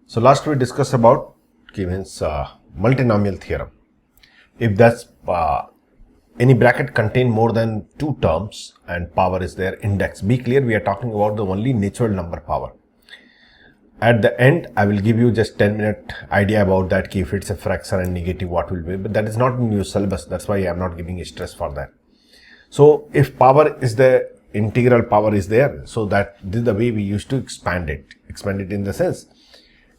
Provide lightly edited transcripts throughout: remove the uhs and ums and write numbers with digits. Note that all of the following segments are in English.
So last we discussed about Kevin's multinomial theorem. If that's any bracket contain more than two terms and power is their index, be clear we are talking about the only natural number power. At the end, I will give you just 10-minute idea about that, if it's a fraction and negative what will be, but that is not in your syllabus. That's why I am not giving stress for that. So if power is the integral power is there, so that this is the way we used to expand it in the sense,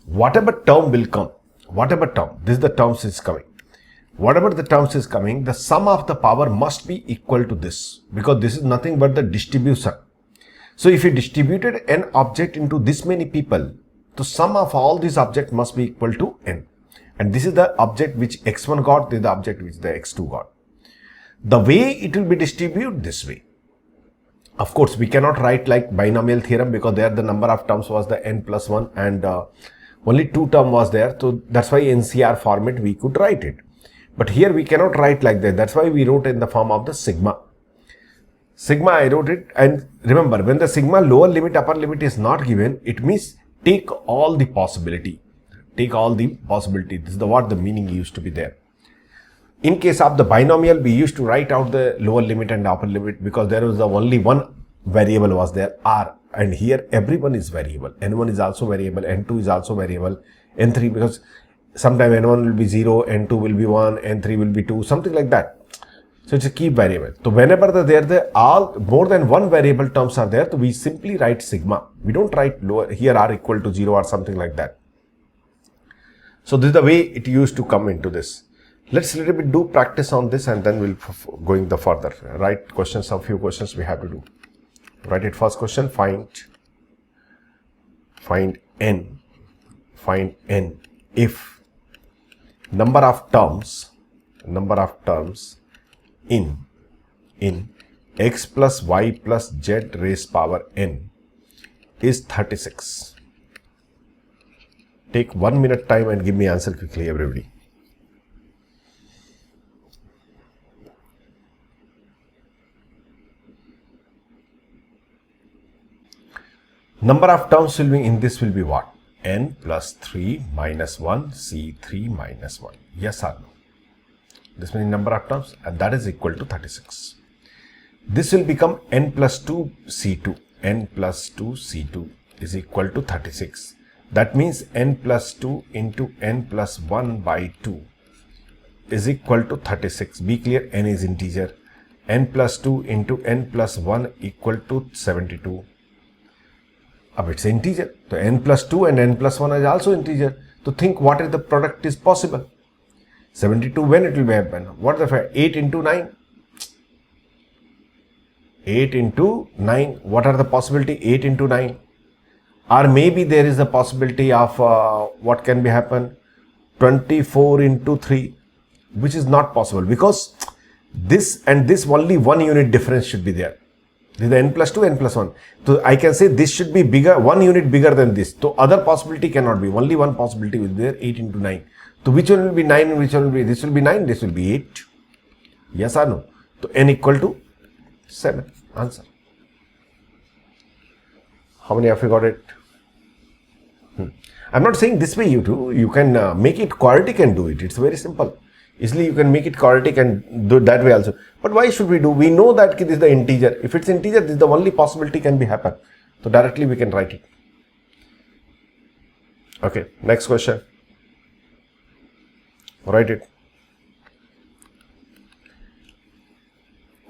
whatever term will come, whatever term, this is the terms is coming. Whatever the terms is coming, the sum of the power must be equal to this, because this is nothing but the distribution. So if you distributed an object into this many people, the sum of all these objects must be equal to n. And this is the object which x1 got, this is the object which the x2 got. The way it will be distributed this way. Of course, we cannot write like binomial theorem, because there the number of terms was the n plus 1 and only two term was there. So that's why NCR format we could write it. But here we cannot write like that. That's why we wrote in the form of the sigma. Sigma I wrote it, and remember, when the sigma lower limit upper limit is not given, it means take all the possibility. Take all the possibility. This is what the meaning used to be there. In case of the binomial, we used to write out the lower limit and upper limit, because there was the only one variable was there, r, and here everyone is variable. N1 is also variable, N2 is also variable, N3, because sometime N1 will be 0, N2 will be 1, N3 will be 2, something like that. So it's a key variable. So whenever the all more than one variable terms are there, so we simply write sigma. We don't write lower here r equal to 0 or something like that. So this is the way it used to come into this. Let's little bit do practice on this, and then we'll going the further. Write questions, some few questions we have to do. Write it. First question: find n if number of terms in x plus y plus z raised power n is 36. Take 1 minute time and give me answer quickly, everybody. Number of terms will be in this will be what? N plus 3 minus 1 C3 minus 1. Yes or no? This many number of terms, and that is equal to 36. This will become n plus 2 C2. N plus 2 C2 is equal to 36. That means n plus 2 into n plus 1 by 2 is equal to 36. Be clear, n is integer. N plus 2 into n plus 1 equal to 72. अब it's integer. So n plus 2 and n plus 1 is also integer. So think what is the product is possible. 72 when it will be happen. What is the 8 into 9? 8 into 9. What are the possibility? 8 into 9. Or maybe there is a possibility of what can be happen? 24 into 3, which is not possible, because this and this only 1 unit difference should be there. This is the n plus 2, n plus 1. So I can say this should be bigger, 1 unit bigger than this. So other possibility cannot be. Only one possibility will be there, 8 into 9. So which one will be 9 and which one will be, this will be 9, this will be 8. Yes or no? So n equal to 7. Answer. How many of you got it? I'm not saying this way you do. You can make it quadratic and do it. It's very simple. Easily you can make it quadratic and do it that way also. But why should we do? We know that this is the integer. If it's integer, this is the only possibility can be happen. So directly we can write it. Okay, next question. Write it.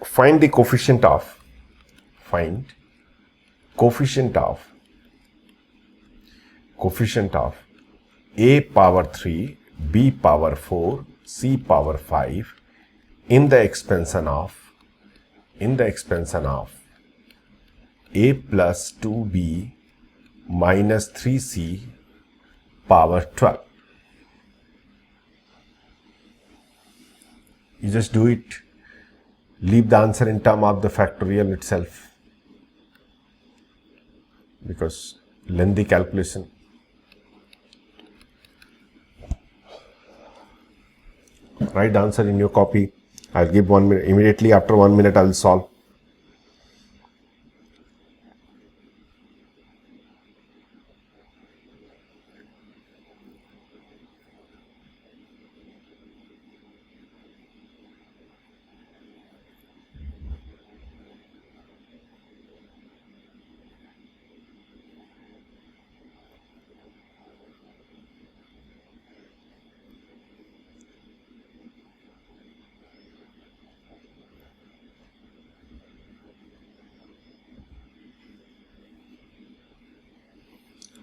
Find the coefficient of a power 3, b power 4, c power 5 in the expansion of a plus 2b minus 3c power 12. You just do it. Leave the answer in term of the factorial itself, because lengthy calculation. Write the answer in your copy. I'll give 1 minute. Immediately after 1 minute, I'll solve.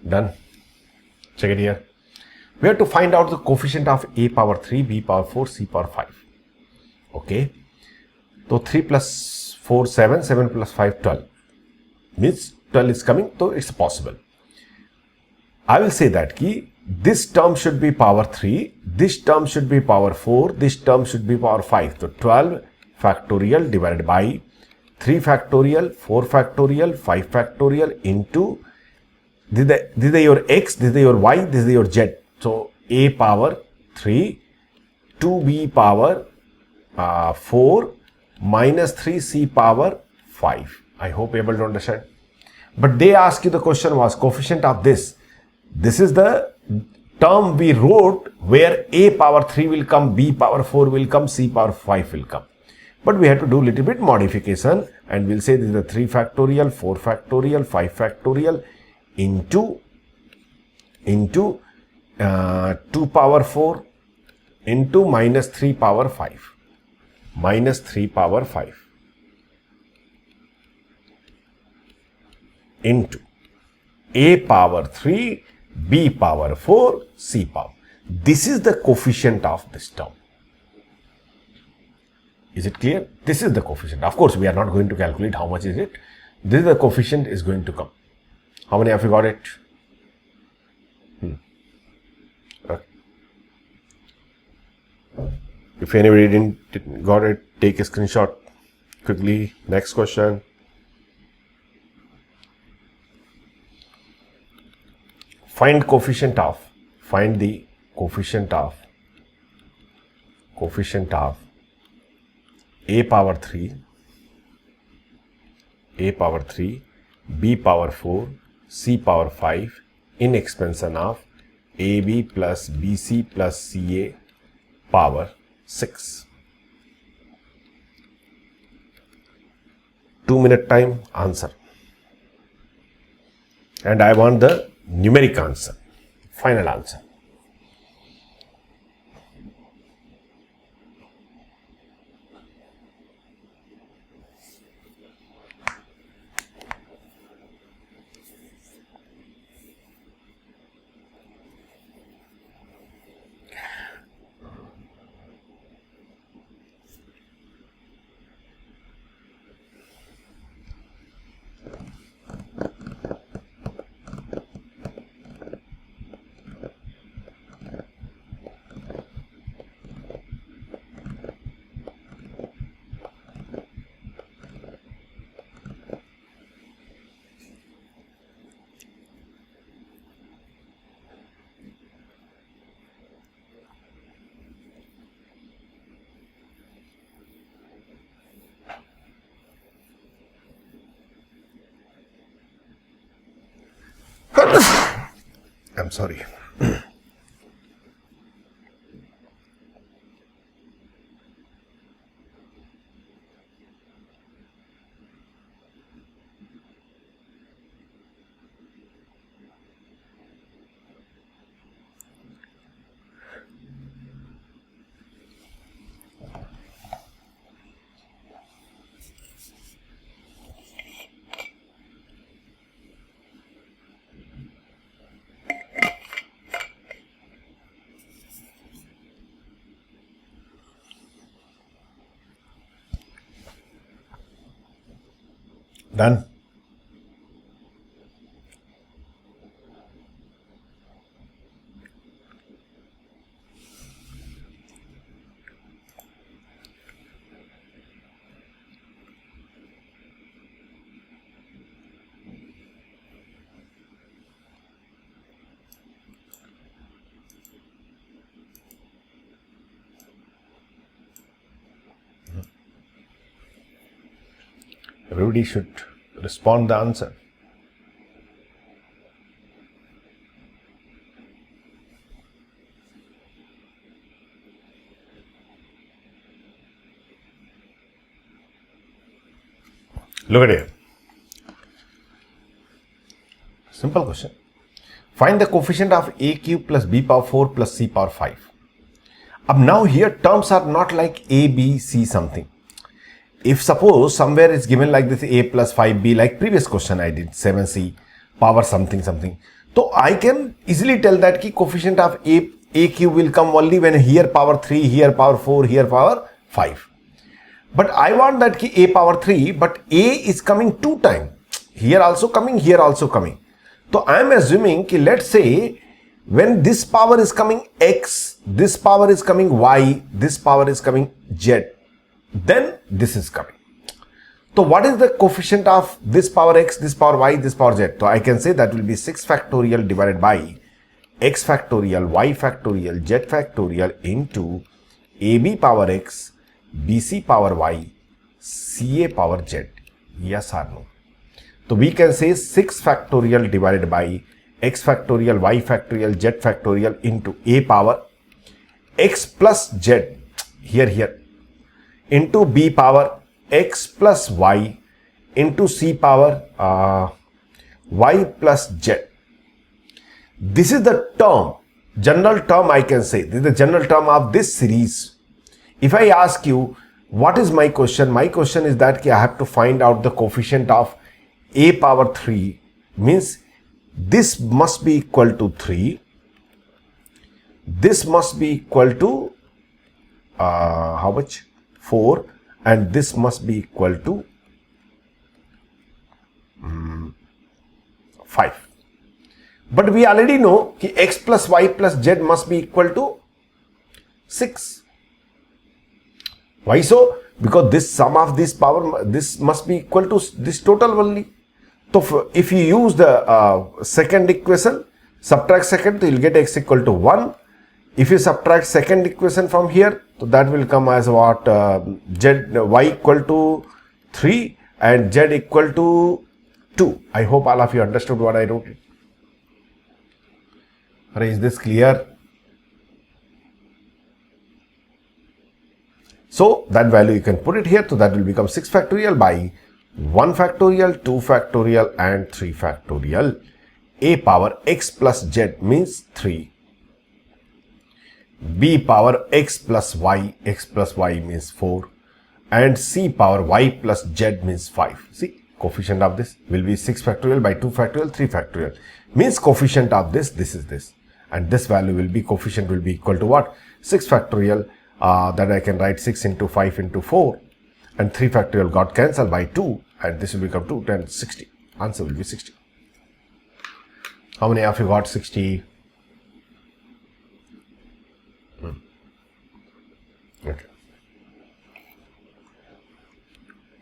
Done. Check it here. We have to find out the coefficient of a power 3, b power 4, c power 5. Okay. So 3 plus 4, 7, 7 plus 5, 12. Means 12 is coming, so it's possible. I will say that this term should be power 3, this term should be power 4, this term should be power 5. So 12 factorial divided by 3 factorial, 4 factorial, 5 factorial into this is your x, this is your y, this is your z. So a power 3, 2b power 4 minus 3c power 5. I hope you are able to understand. But they ask you, the question was coefficient of this. This is the term we wrote where a power 3 will come, b power 4 will come, c power 5 will come. But we have to do little bit modification, and we'll say this is the 3 factorial, 4 factorial, 5 factorial into 2 power 4 into minus 3 power 5. Minus 3 power 5 into a power 3, b power 4, c power. This is the coefficient of this term. Is it clear? This is the coefficient. Of course, we are not going to calculate how much is it. This is the coefficient is going to come. How many have you got it? Okay. If anybody didn't got it, take a screenshot quickly. Next question. Find the coefficient of a power 3, b power 4, c power 5 in expansion of ab plus bc plus ca power 6. 2-minute time, answer. And I want the numeric answer, final answer. I'm sorry. Done. Everybody should respond the answer. Look at it. Simple question. Find the coefficient of a cube plus b power 4 plus c power 5. Now here terms are not like a, b, c something. If suppose somewhere it's given like this a plus 5b, like previous question I did 7c power something something. So I can easily tell that ki coefficient of a cube will come only when here power 3, here power 4, here power 5. But I want that ki a power 3, but a is coming 2 times. Here also coming, here also coming. So I am assuming ki let's say when this power is coming x, this power is coming y, this power is coming z, then this is coming. So what is the coefficient of this power x, this power y, this power z? So I can say that will be 6 factorial divided by x factorial, y factorial, z factorial into ab power x, bc power y, ca power z. Yes or no? So we can say 6 factorial divided by x factorial, y factorial, z factorial into a power x plus z, here, into b power x plus y into c power y plus z. This is the term, general term I can say. This is the general term of this series. If I ask you, what is my question? My question is that I have to find out the coefficient of a power 3, means this must be equal to 3. This must be equal to how much? 4. And this must be equal to 5. But we already know that x plus y plus z must be equal to 6. Why so? Because this sum of this power, this must be equal to this total only. So if you use the second equation, subtract second, so you will get x equal to 1. If you subtract second equation from here, so that will come as what? Y equal to 3 and z equal to 2. I hope all of you understood what I wrote. Is this clear? So that value you can put it here. So that will become 6 factorial by 1 factorial, 2 factorial and 3 factorial. A power x plus z means 3. B power x plus y means 4. And c power y plus z means 5. See, coefficient of this will be 6 factorial by 2 factorial, 3 factorial. Means coefficient of this is this. And this value will be, coefficient will be equal to what? 6 factorial, that I can write 6 into 5 into 4. And 3 factorial got cancelled by 2. And this will become 2, 10, 60. Answer will be 60. How many of you got 60? Okay.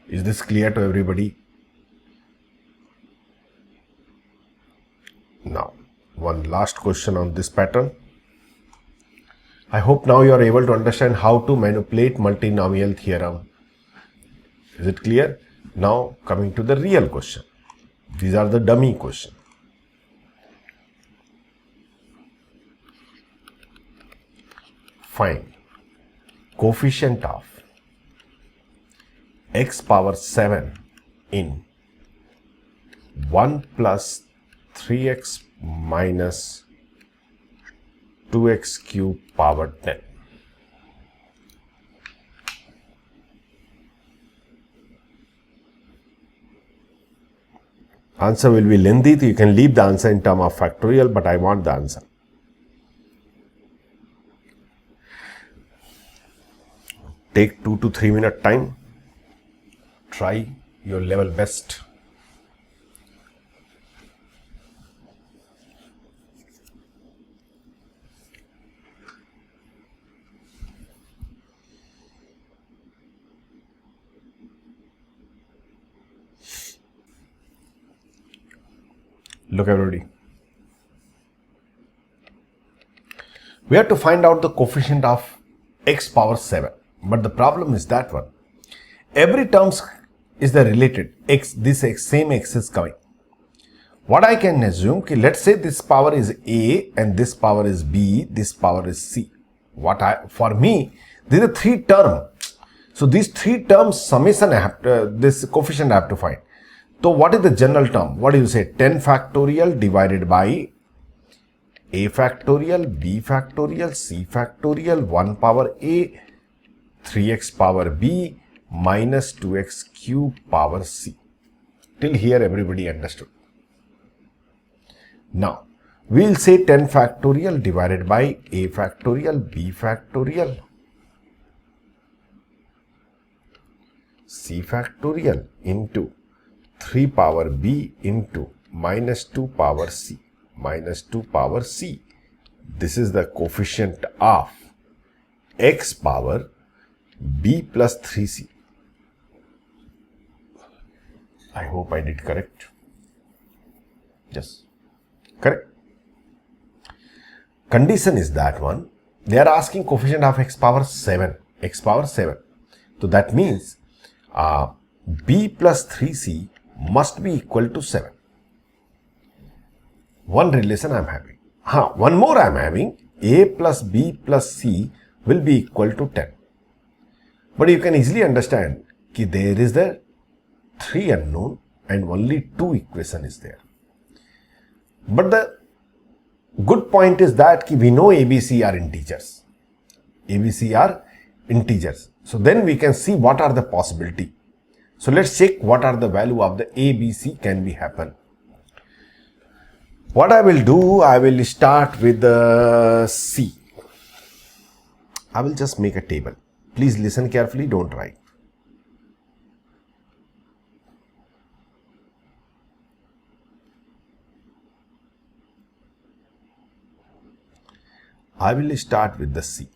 Is this clear to everybody? Now, one last question on this pattern. I hope now you are able to understand how to manipulate multinomial theorem. Is it clear? Now coming to the real question. These are the dummy questions. Find coefficient of x power 7 in 1 plus 3x minus 2x cube power 10. Answer will be lengthy, so you can leave the answer in term of factorial, but I want the answer. Take 2 to 3 minute time. Try your level best. Look everybody. We have to find out the coefficient of x power 7. But the problem is that one. Every term is the related x, this x, same x is coming. What I can assume, let's say this power is a and this power is b, this power is c. For me, these are 3 terms. So these 3 terms summation this coefficient I have to find. So what is the general term? What do you say? 10 factorial divided by a factorial, b factorial, c factorial, 1 power a, 3x power b minus 2x cube power c. Till here everybody understood. Now, We'll say 10 factorial divided by a factorial, b factorial, c factorial into 3 power b into minus 2 power c minus 2 power c. This is the coefficient of x power b plus 3c. I hope I did correct. Yes, correct. Condition is that one. They are asking coefficient of x power 7. X power 7. So that means b plus 3c must be equal to 7. One relation I am having. One more I am having. A plus b plus c will be equal to 10. But you can easily understand that there is the 3 unknown and only 2 equation is there. But the good point is that we know ABC are integers. ABC are integers. So then we can see what are the possibility. So let's check what are the value of the ABC can be happen. What I will do, I will start with the C. I will just make a table. Please listen carefully, don't write. I will start with the C.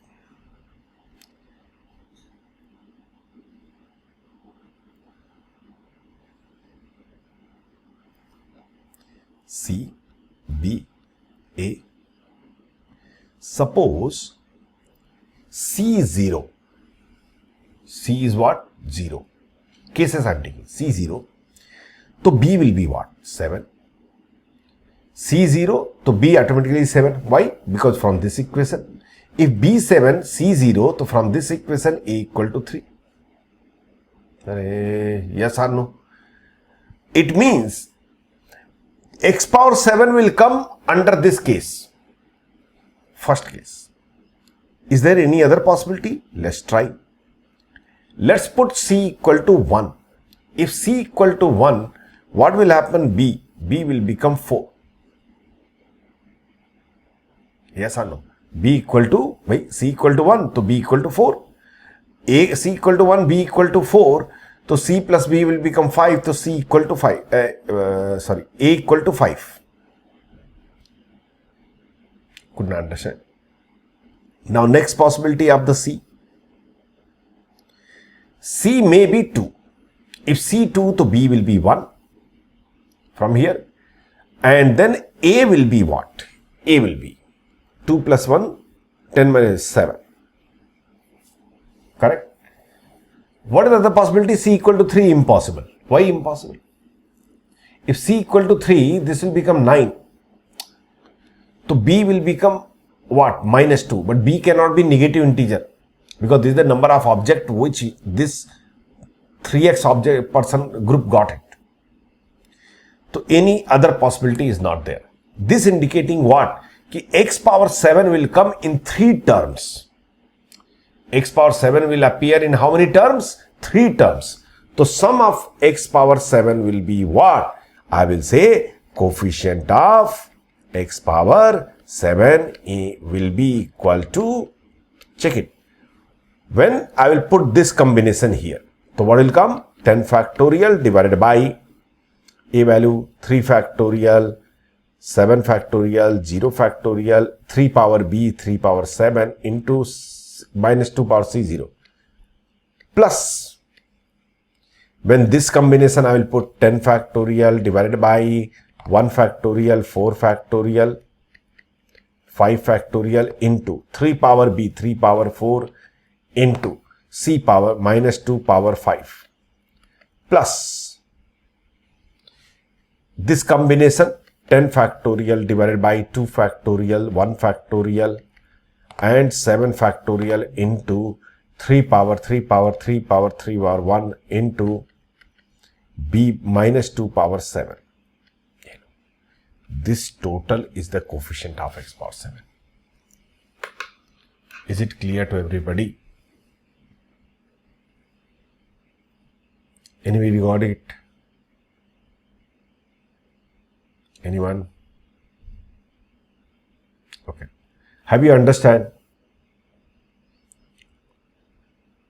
C, B, A. Suppose C is 0. C is what? 0. Cases I am taking. C 0. So B will be what? 7. C 0, so B automatically is 7. Why? Because from this equation, if B 7, C 0, so from this equation A equal to 3. Yes or no? It means x power 7 will come under this case. First case. Is there any other possibility? Let's try. Let's put C equal to 1. If C equal to 1, what will happen? B will become 4. Yes or no? B equal to, C equal to 1, so B equal to 4. C equal to 1, B equal to 4, so C plus B will become 5, so C equal to 5, A equal to 5. Could not understand. Now next possibility of the C. C may be 2. If C 2, so B will be 1 from here. And then A will be what? A will be 2 plus 1, 10 minus 7. Correct? What is the other possibility? C equal to 3, impossible. Why impossible? If C equal to 3, this will become 9. So B will become what? Minus 2. But B cannot be negative integer because this is the number of object which this 3x object person group got it. So any other possibility is not there. This indicating what? Ki x power 7 will come in 3 terms. X power 7 will appear in how many terms? 3 terms. So sum of x power 7 will be what? I will say coefficient of x power 7 will be equal to, check it. When I will put this combination here, so what will come? 10 factorial divided by a value 3 factorial, 7 factorial, 0 factorial, 3 power b, 3 power 7 into minus 2 power c 0. Plus, when this combination I will put 10 factorial divided by 1 factorial, 4 factorial, 5 factorial into 3 power b, 3 power 4 into c power minus 2 power 5. Plus, this combination 10 factorial divided by 2 factorial, 1 factorial and 7 factorial into 3 power 3 power 3 power 3 power 1 into b minus 2 power 7. This total is the coefficient of x power 7. Is it clear to everybody? Anyway, we got it. Anyone? Have you understand?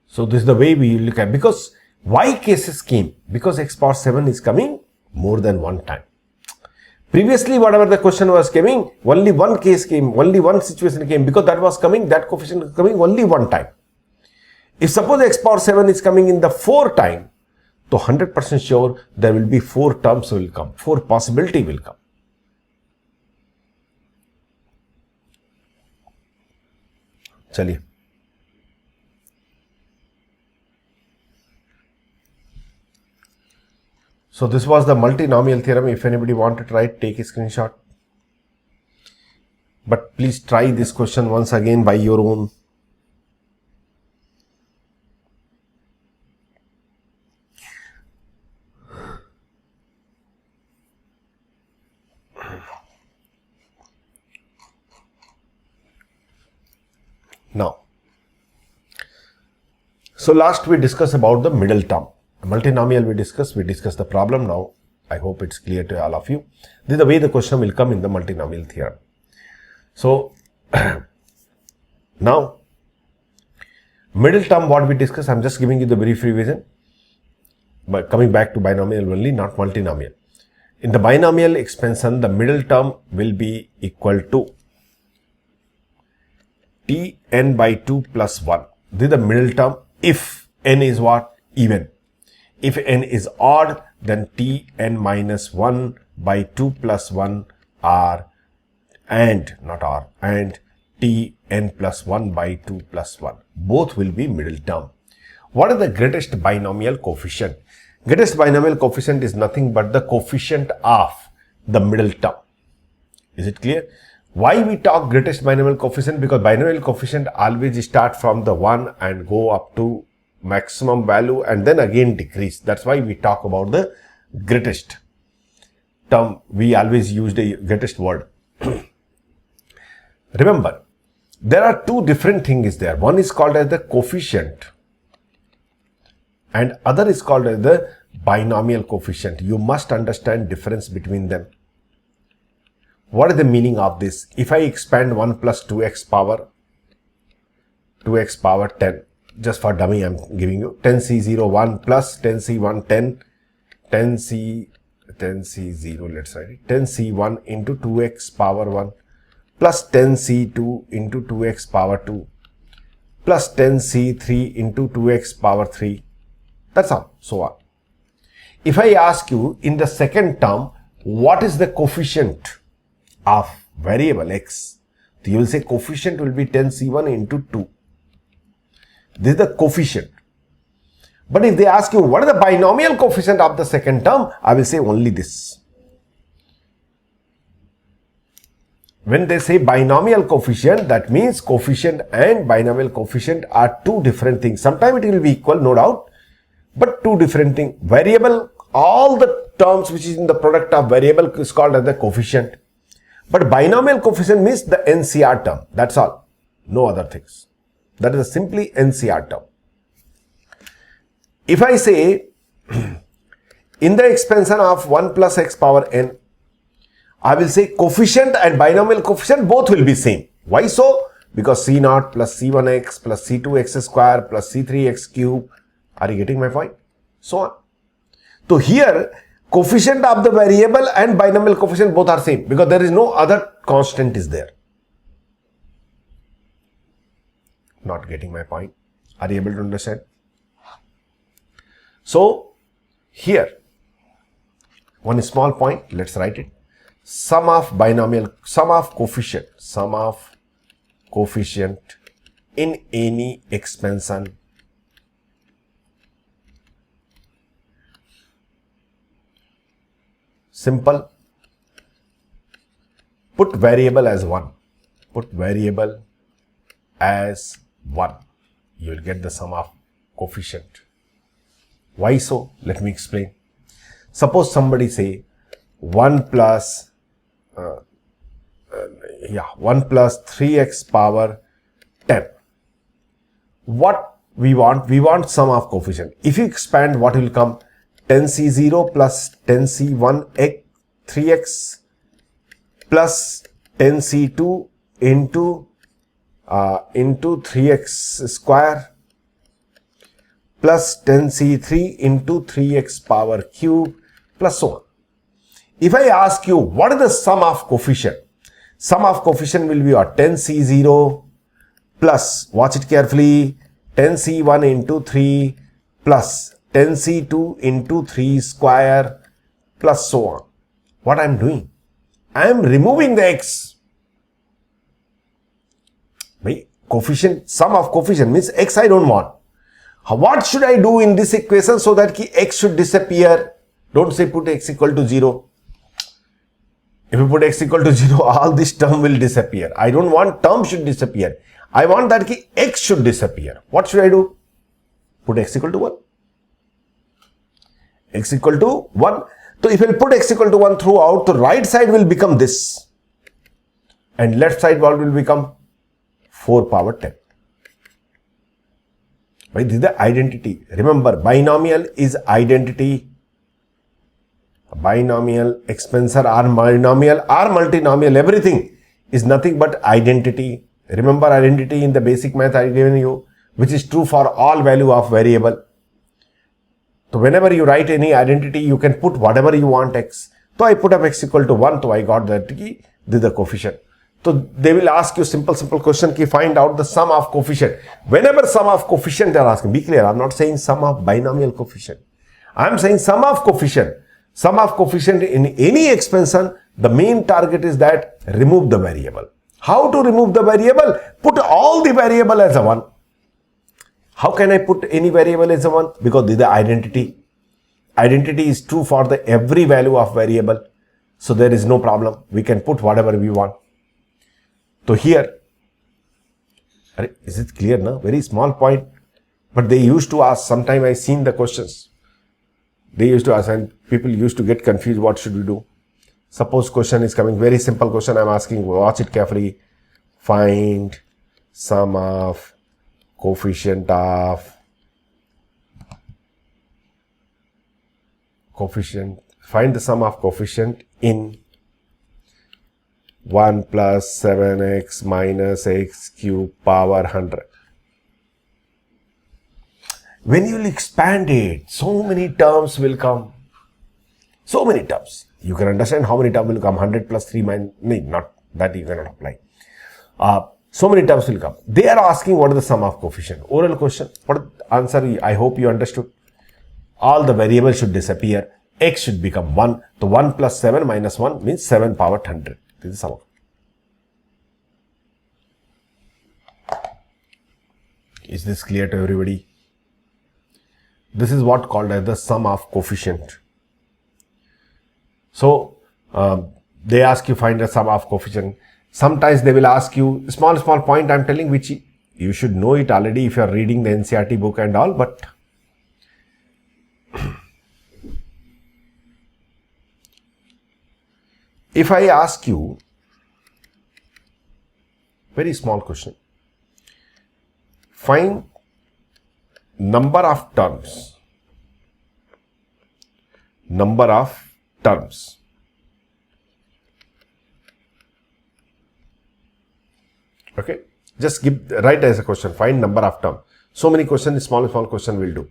So this is the way we look at, because why cases came? Because x power 7 is coming more than one time. Previously, whatever the question was coming, only one case came, only one situation came, because that was coming, that coefficient was coming only one time. If suppose x power 7 is coming in the 4 time, so 100% sure there will be 4 terms will come, 4 possibility will come. Chaliye. So this was the multinomial theorem. If anybody want to try it, take a screenshot. But please try this question once again by your own. Now, so last we discussed about the middle term. Multinomial we discussed the problem. Now I hope it's clear to all of you. This is the way the question will come in the multinomial theorem. So now middle term what we discussed, I'm just giving you the brief revision, but coming back to binomial only, not multinomial. In the binomial expansion, the middle term will be equal to Tn by 2 plus 1. This is the middle term if n is what? Even. If n is odd, then Tn minus 1 by 2 plus 1 are and Tn plus 1 by 2 plus 1. Both will be middle term. What is the greatest binomial coefficient? Greatest binomial coefficient is nothing but the coefficient of the middle term. Is it clear? Why we talk greatest binomial coefficient? Because binomial coefficient always start from the 1 and go up to maximum value and then again decrease. That's why we talk about the greatest term. We always use the greatest word. Remember, there are two different things there. One is called as the coefficient and other is called as the binomial coefficient. You must understand difference between them. What is the meaning of this? If I expand 1 plus 2x power 10, just for dummy I'm giving you 10c0 1 plus 10c1 10, 10c0, let's write it, 10c1 into 2x power 1 plus 10c2 into 2x power 2 plus 10c3 into 2x power 3. That's all. So on. If I ask you in the second term, what is the coefficient of variable x? So you will say coefficient will be 10c1 into 2. This is the coefficient. But if they ask you what is the binomial coefficient of the second term, I will say only this. When they say binomial coefficient, that means coefficient and binomial coefficient are two different things. Sometimes it will be equal, no doubt, but two different things. Variable, all the terms which is in the product of variable is called as the coefficient. But binomial coefficient means the NCR term. That's all. No other things. That is simply NCR term. If I say in the expansion of 1 plus x power n, I will say coefficient and binomial coefficient both will be same. Why so? Because c0 plus c1x plus c2x square plus c3x cube. Are you getting my point? So on. So here coefficient of the variable and binomial coefficient both are same because there is no other constant is there. Not getting my point? Are you able to understand? So here one small point, let's write it. Sum of coefficient in any expansion simple. Put variable as 1. Put variable as 1. You will get the sum of coefficient. Why so? Let me explain. Suppose somebody say 1 plus 3x power 10. What we want? We want sum of coefficient. If you expand, what will come? 10c0 plus 10c1 3x plus 10c2 into into 3x square plus 10c3 into 3x power cube plus so on. If I ask you what is the sum of coefficient, sum of coefficient will be what? 10c0 plus, watch it carefully, 10c1 into 3 plus 10c2 into 3 square plus so on. What I am doing? I am removing the x. Coefficient, sum of coefficient means x I don't want. What should I do in this equation so that x should disappear? Don't say put x equal to 0. If you put x equal to 0, all this term will disappear. I don't want term should disappear. I want that x should disappear. What should I do? Put x equal to 1. X equal to 1. So if I put x equal to 1 throughout, the right side will become this. And left side what will become 4 power 10. Right? This is the identity. Remember, binomial is identity. Binomial, expansor or monomial or multinomial, everything is nothing but identity. Remember identity in the basic math I given you, which is true for all value of variable. So whenever you write any identity, you can put whatever you want x. So I put up x equal to 1, so I got that this is the coefficient. So they will ask you simple question, find out the sum of coefficient. Whenever sum of coefficient they are asking, be clear, I am not saying sum of binomial coefficient. I am saying sum of coefficient. Sum of coefficient in any expansion, the main target is that remove the variable. How to remove the variable? Put all the variable as a 1. How can I put any variable as a 1? Because this is the identity. Identity is true for the every value of variable. So there is no problem. We can put whatever we want. So here, is it clear now? Very small point. But they used to ask, sometime I seen the questions. They used to ask and people used to get confused, what should we do? Suppose question is coming, very simple question I am asking, watch it carefully. Find sum of coefficient of find the sum of coefficient in 1 plus 7x minus x cube power 100. When you will expand it, so many terms will come. So many terms. You can understand how many terms will come. 100 plus 3 minus, no, not that you cannot apply. So many terms will come. They are asking what is the sum of coefficient. Oral question. What answer? I hope you understood. All the variables should disappear. X should become 1. So 1 plus 7 minus 1 means 7 power 100. This is sum of. Is this clear to everybody? This is what called as the sum of coefficient. So they ask you find the sum of coefficient. Sometimes they will ask you small point I am telling, which you should know it already if you are reading the NCERT book and all, but if I ask you very small question, find number of terms. Okay, just write as a question, find number of terms. So many questions, small question will do.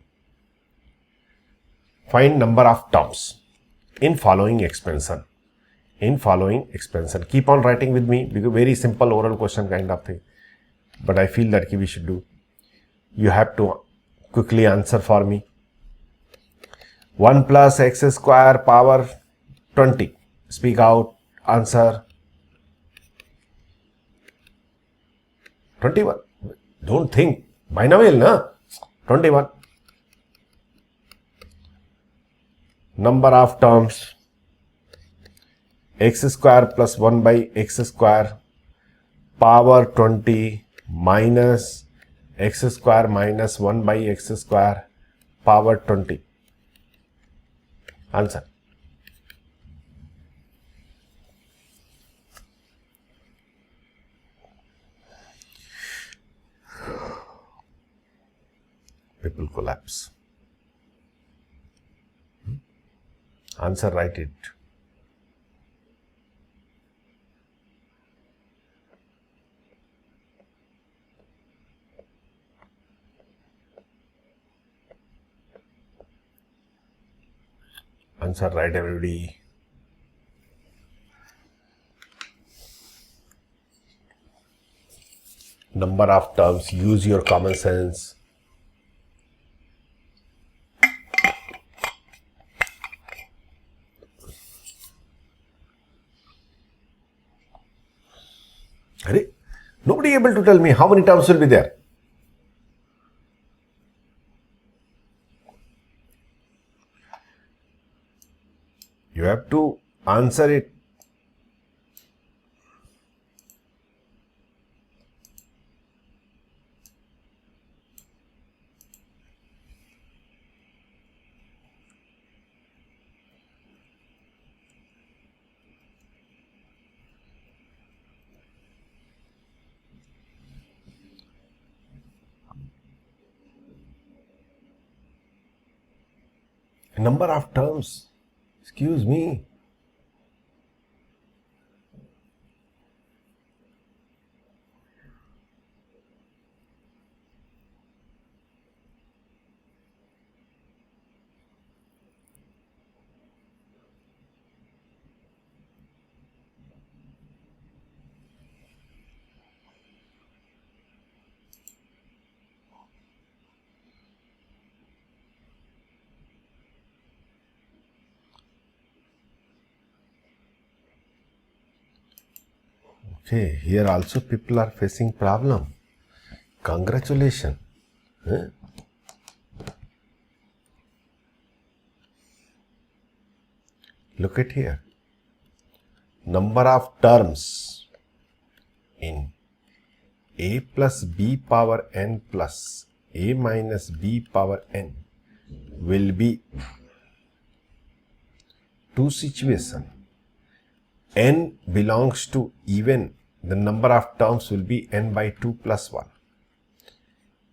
Find number of terms in following expansion. Keep on writing with me because very simple oral question kind of thing. But I feel that we should do. You have to quickly answer for me. 1 plus x square power 20. Speak out. Answer. 21. Don't think. Binomial, na? 21. Number of terms. X square plus 1 by x square power 20 minus x square minus 1 by x square power 20. Answer. People collapse. Answer, write it. Answer right, everybody. Number of terms. Use your common sense. Nobody able to tell me how many terms will be there. You have to answer it. Number of terms. Excuse me. Okay, here also people are facing problem. Congratulations. Look at here. Number of terms in a plus b power n plus a minus b power n will be two situations. N belongs to even, the number of terms will be n by 2 plus 1.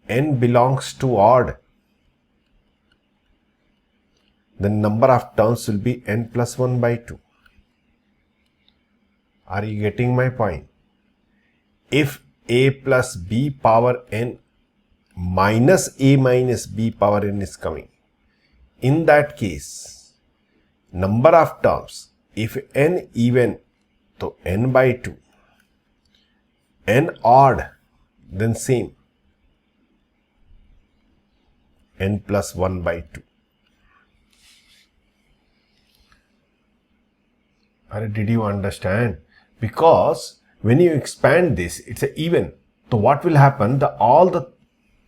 N belongs to odd, the number of terms will be n plus 1 by 2. Are you getting my point? If a plus b power n minus a minus b power n is coming, in that case, number of terms, if n even, so n by 2, n odd, then same, n plus 1 by 2. Did you understand? Because when you expand this, it's an even. So what will happen? All the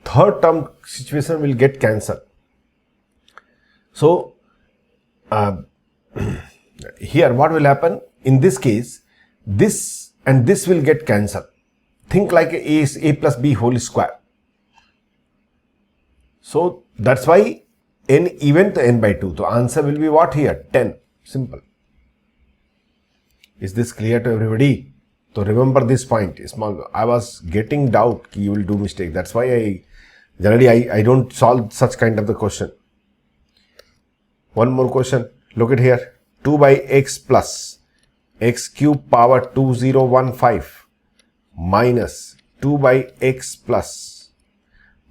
third term situation will get cancelled. So here what will happen? In this case, this and this will get cancelled. Think like a is a plus b whole square. So that's why n even to n by 2. So answer will be what here? 10. Simple. Is this clear to everybody? So remember this point. Small. I was getting doubt you will do mistake. That's why I generally don't solve such kind of the question. One more question. Look at here. 2 by x plus x cube power 2015 minus 2 by x plus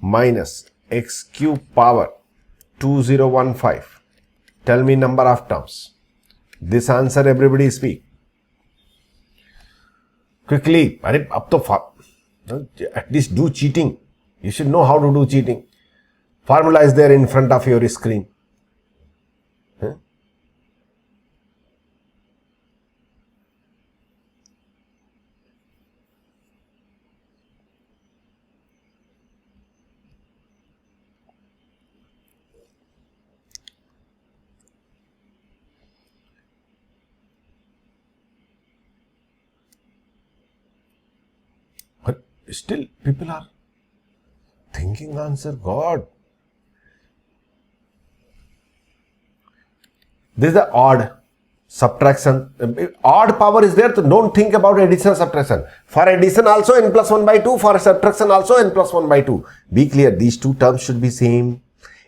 minus x cube power 2015. Tell me number of terms. This answer everybody speak. Quickly. At least do cheating. You should know how to do cheating. Formula is there in front of your screen. But still people are thinking answer. God. This is the odd subtraction. Odd power is there, so don't think about addition subtraction. For addition also n plus 1 by 2. For subtraction also n plus 1 by 2. Be clear, these two terms should be same.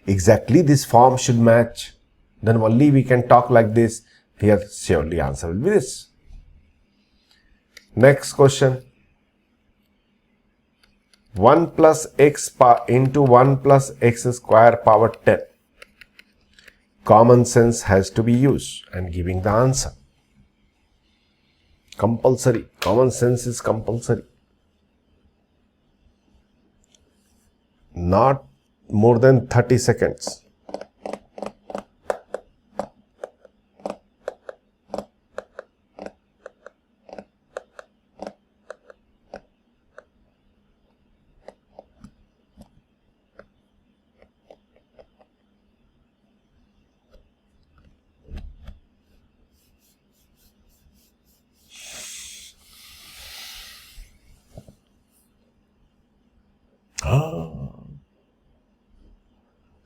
Exactly this form should match. Then only we can talk like this. Here surely answer will be this. Next question. 1 plus x into 1 plus x square power 10. common sense has to be used and giving the answer. Compulsory. Common sense is compulsory. Not more than 30 seconds.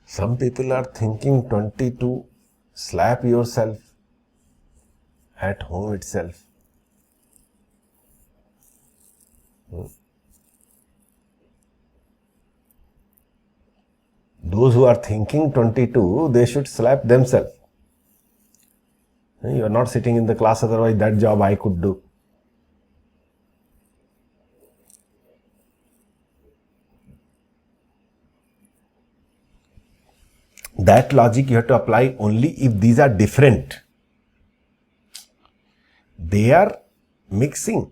Some people are thinking 22, slap yourself at home itself. Those who are thinking 22, they should slap themselves. You are not sitting in the class, otherwise that job I could do. That logic you have to apply only if these are different. They are mixing.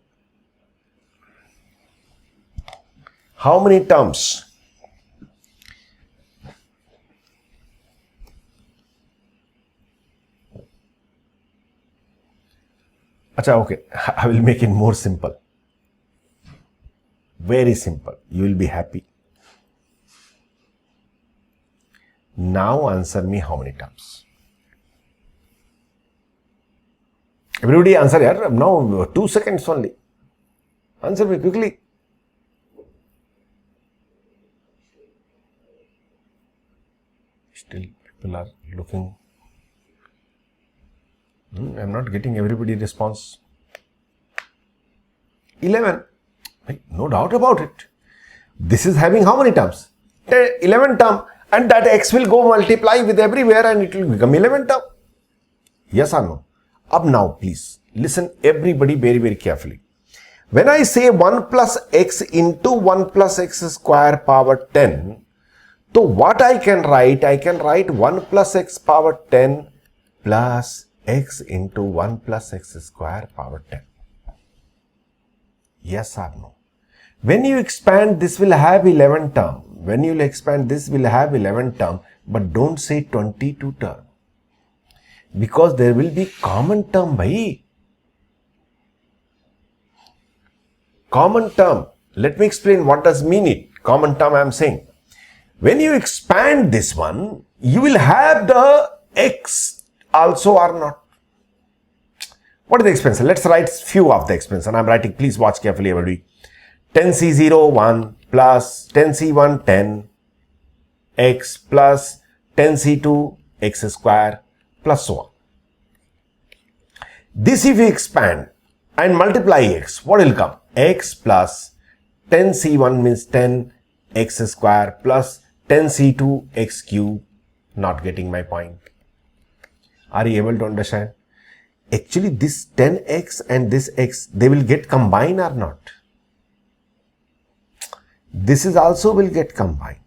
How many terms? Acha, okay. I will make it more simple. Very simple. You will be happy. Now answer me how many terms. Everybody answer here. Now 2 seconds only. Answer me quickly. Still people are looking. I am not getting everybody response. 11. No doubt about it. This is having how many terms? 11 term. And that x will go multiply with everywhere and it will become 11 term. Yes or no? Up now, please listen everybody very, very carefully. When I say 1 plus x into 1 plus x square power 10, so what I can write? I can write 1 plus x power 10 plus x into 1 plus x square power 10. Yes or no? When you expand, this will have 11 term. When you will expand, this will have 11 term, but don't say 22 term. Because there will be common term, bhai. Common term. Let me explain what does mean it. Common term I am saying. When you expand this one, you will have the x also or not. What is the expansion? Let's write few of the expansion. I am writing, please watch carefully everybody. 10c0 1 plus 10c1 10 x plus 10c2 x square plus so on. This if you expand and multiply x, what will come? X plus 10c1 means 10 x square plus 10c2 x cube. Not getting my point. Are you able to understand? Actually this 10x and this x, they will get combined or not? This is also will get combined.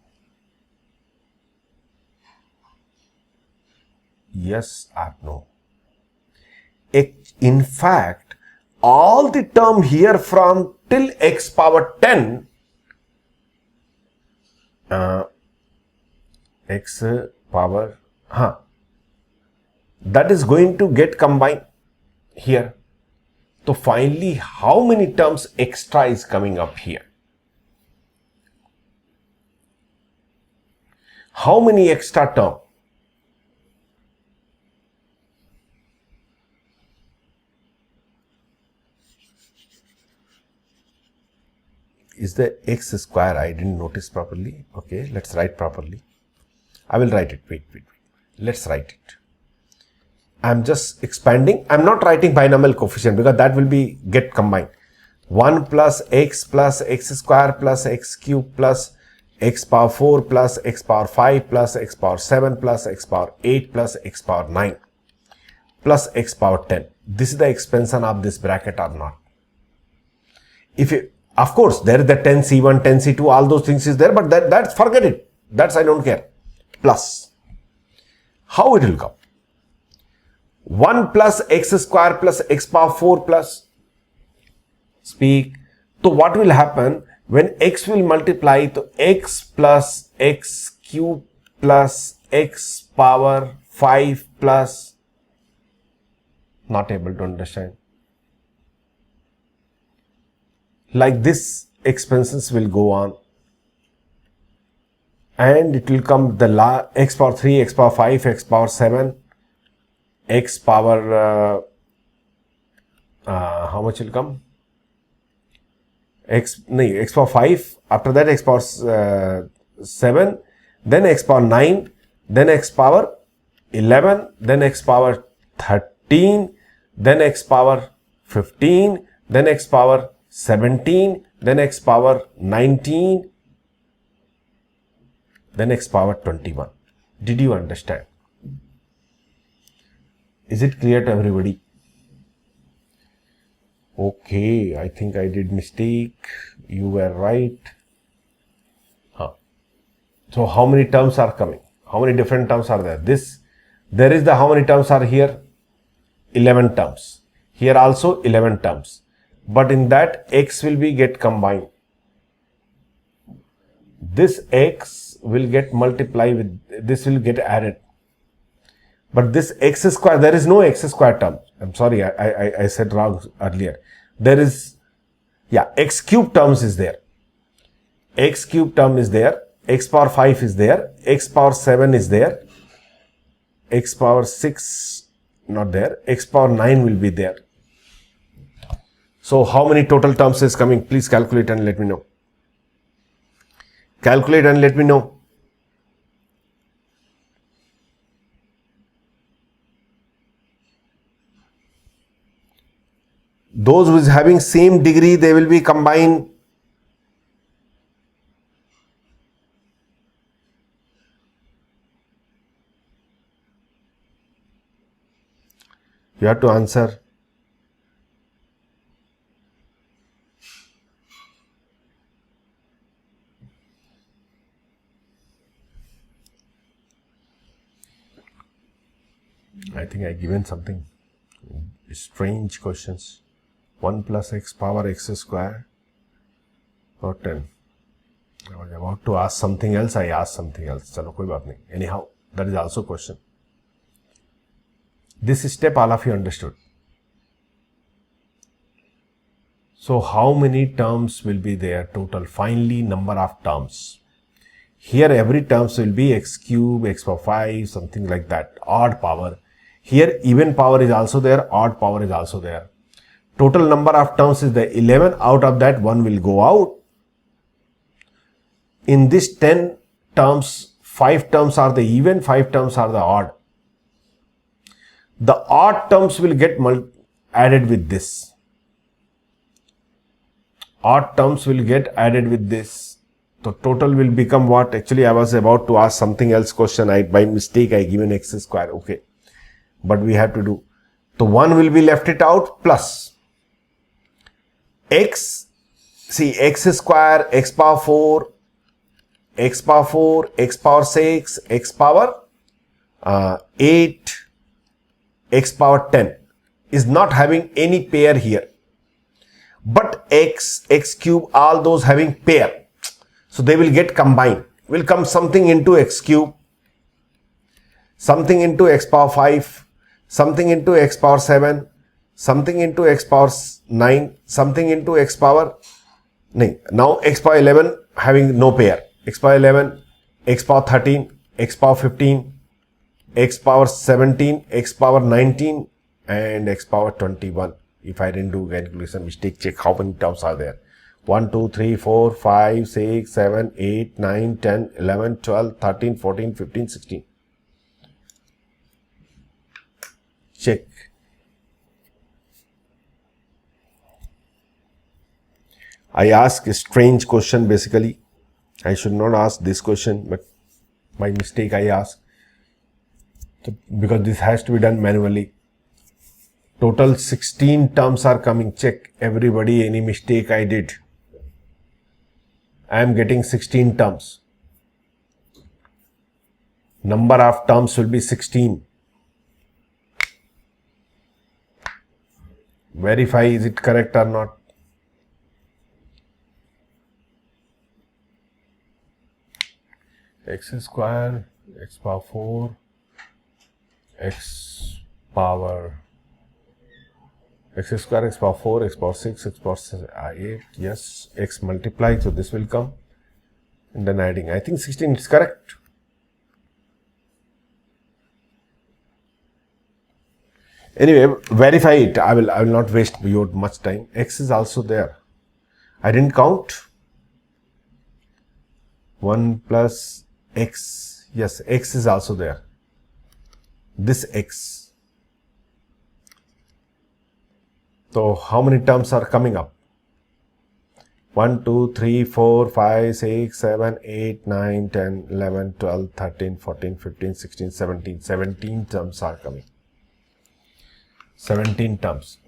Yes or no? In fact, all the term here from till x power 10, x power, that is going to get combined here. So finally, how many terms extra is coming up here? How many extra term? Is the x square? I didn't notice properly. Okay, let's write properly. I will write it. Wait. Let's write it. I'm just expanding. I'm not writing binomial coefficient because that will be get combined. 1 plus x square plus x cube plus x power 4 plus x power 5 plus x power 7 plus x power 8 plus x power 9 plus x power 10. This is the expansion of this bracket or not? If you, of course, there is the 10c1, 10c2, all those things is there, but that's forget it. That's I don't care. Plus. How it will come? 1 plus x square plus x power 4 plus speak. So what will happen when x will multiply to x plus x cube plus x power 5 plus, not able to understand. Like this expenses will go on and it will come the x power 3, x power 5, x power 7, x power how much will come? X power 5, after that x power 7, then x power 9, then x power 11, then x power 13, then x power 15, then x power 17, then x power 19, then x power 21. Did you understand? Is it clear to everybody? Okay, I think I did mistake. You were right. So how many terms are coming? How many different terms are there? There is how many terms are here? 11 terms. Here also 11 terms. But in that x will be get combined. This x will get multiplied with, this will get added. But this x square, there is no x square term. I'm sorry, I said wrong earlier. There is, x cube terms is there. X cube term is there. X power 5 is there. X power 7 is there. X power 6 not there. X power 9 will be there. So how many total terms is coming? Please calculate and let me know. Calculate and let me know. Those who is having same degree, they will be combined. You have to answer. I think I given something strange questions. 1 plus x power x square or 10. I was about to ask something else. I asked something else. Chalo, koi baat nahi. Anyhow, that is also a question. This step all of you understood. So how many terms will be there total? Finally, number of terms. Here every terms will be x cube, x power 5, something like that. Odd power. Here even power is also there. Odd power is also there. Total number of terms is the 11. Out of that, 1 will go out. In this 10 terms, 5 terms are the even, 5 terms are the odd. The odd terms will get added with this. Odd terms will get added with this. So total will become what? Actually, I was about to ask something else question. By mistake, I given x square. Okay. But we have to do. So 1 will be left it out plus x. See, x square, x power 4, x power 4, x power 6, x power 8, x power 10 is not having any pair here. But x, x cube, all those having pair. So they will get combined. Will come something into x cube, something into x power 5, something into x power 7, something into x power 9, something into x power, now x power 11 having no pair. X power 11, x power 13, x power 15, x power 17, x power 19 and x power 21. If I didn't do calculation mistake, check how many terms are there. 1, 2, 3, 4, 5, 6, 7, 8, 9, 10, 11, 12, 13, 14, 15, 16. Check. I ask a strange question basically. I should not ask this question, but by mistake I ask. So, because this has to be done manually. Total 16 terms are coming. Check everybody, any mistake I did. I am getting 16 terms. Number of terms will be 16. Verify is it correct or not. X square, x power 4, x power x square, x power 4, x power 6, x power 8, yes, x multiplied, so this will come, and then adding, I think 16 is correct. Anyway, verify it. I will not waste your much time. X is also there. I didn't count. 1 plus x. Yes, x is also there. This x. So how many terms are coming up? 1, 2, 3, 4, 5, 6, 7, 8, 9, 10, 11, 12, 13, 14, 15, 16, 17. 17 terms are coming. 17 terms.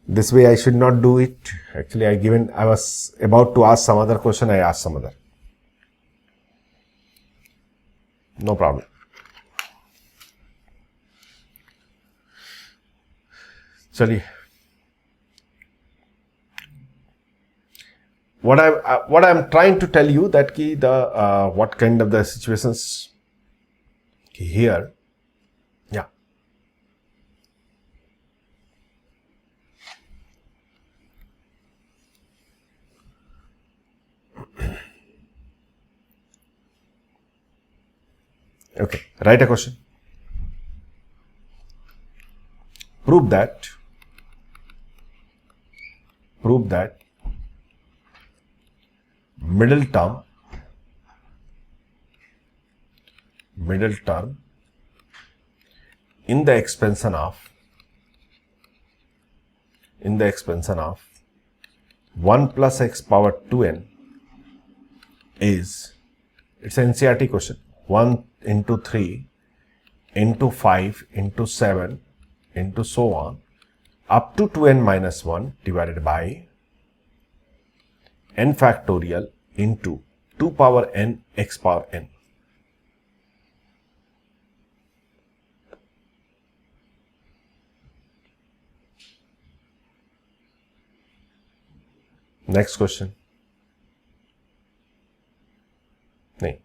This way I should not do it. Actually, I was about to ask some other question. I asked some other. No problem. Chaliye. What I'm trying to tell you that what kind of the situations here. Yeah. Okay, write a question. Prove that middle term in the expansion of 1 plus x power 2n is, it's an NCERT question, 1 into 3 into 5 into 7 into so on up to 2n minus 1 divided by n factorial into 2 power n x power n. Next question.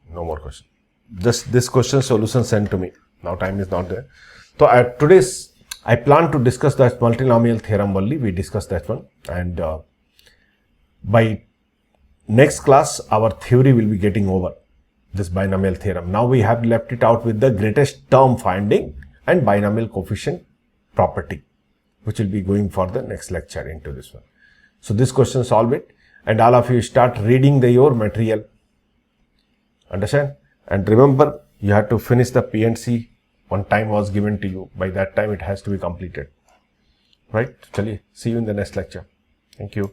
No more question. Just this question solution sent to me. Now time is not there. So at today's, I plan to discuss that multinomial theorem only. We discussed that one, and by next class our theory will be getting over this binomial theorem. Now we have left it out with the greatest term finding and binomial coefficient property, which will be going for the next lecture into this one. So this question, solve it, and all of you start reading your material. Understand? And remember, you have to finish the P&C. One time was given to you. By that time, it has to be completed. Right? Chaliye, see you in the next lecture. Thank you.